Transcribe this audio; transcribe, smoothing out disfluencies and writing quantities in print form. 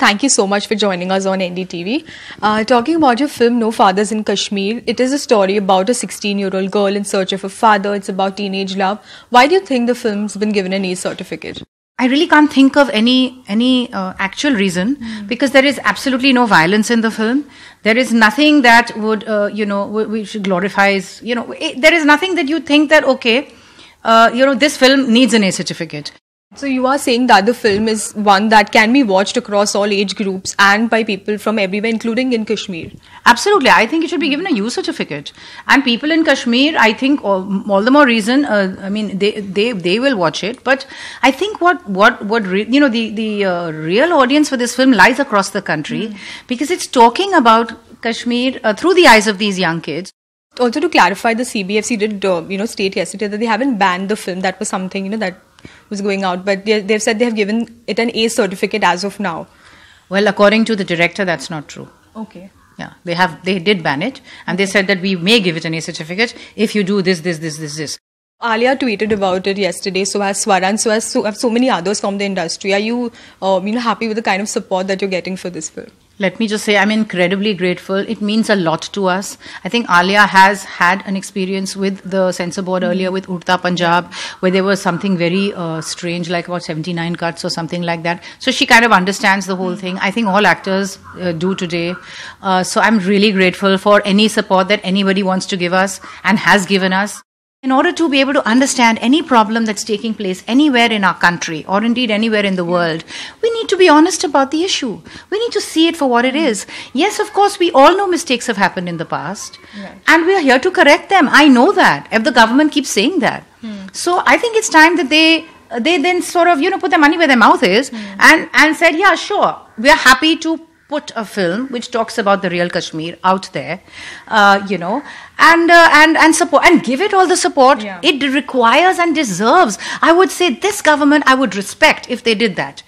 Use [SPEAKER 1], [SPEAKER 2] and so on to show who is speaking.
[SPEAKER 1] thank you so much for joining us on NDTV. Talking about your film No Fathers in Kashmir, it is a story about a 16-year-old girl in search of a father. It's about teenage love. Why do you think the film's been given an A certificate?
[SPEAKER 2] I really can't think of any actual reason because there is absolutely no violence in the film. There is nothing that would which glorifies. There is nothing that you think that this film needs an A certificate.
[SPEAKER 1] So you are saying that the film is one that can be watched across all age groups and by people from everywhere, including in Kashmir.
[SPEAKER 2] Absolutely, I think it should be given a U certificate. And people in Kashmir, I think, all the more reason. They will watch it. But I think the real audience for this film lies across the country because it's talking about Kashmir through the eyes of these young kids.
[SPEAKER 1] Also, to clarify, the CBFC did state yesterday that they haven't banned the film. That was something that was going out, but they've said they have given it an A certificate as of now.
[SPEAKER 2] Well, according to the director, that's not true.
[SPEAKER 1] Okay.
[SPEAKER 2] Yeah, they did ban it, and they said that we may give it an A certificate if you do this.
[SPEAKER 1] Alia tweeted about it yesterday, so has Swaran, so have so many others from the industry. Are you happy with the kind of support that you're getting for this film?
[SPEAKER 2] Let me just say I'm incredibly grateful. It means a lot to us. I think Alia has had an experience with the censor board earlier with Udta Punjab, where there was something very strange, like about 79 cuts or something like that. So she kind of understands the whole thing. I think all actors do today. So I'm really grateful for any support that anybody wants to give us and has given us. In order to be able to understand any problem that's taking place anywhere in our country or indeed anywhere in the world, we need to be honest about the issue. We need to see it for what it is. Yes, of course, we all know mistakes have happened in the past and we are here to correct them. I know that if the government keeps saying that. So I think it's time that they then sort of, put their money where their mouth is and said, yeah, sure, we are happy to put a film which talks about the real Kashmir out there, and support and give it all the support it requires and deserves. I would say this government I would respect if they did that.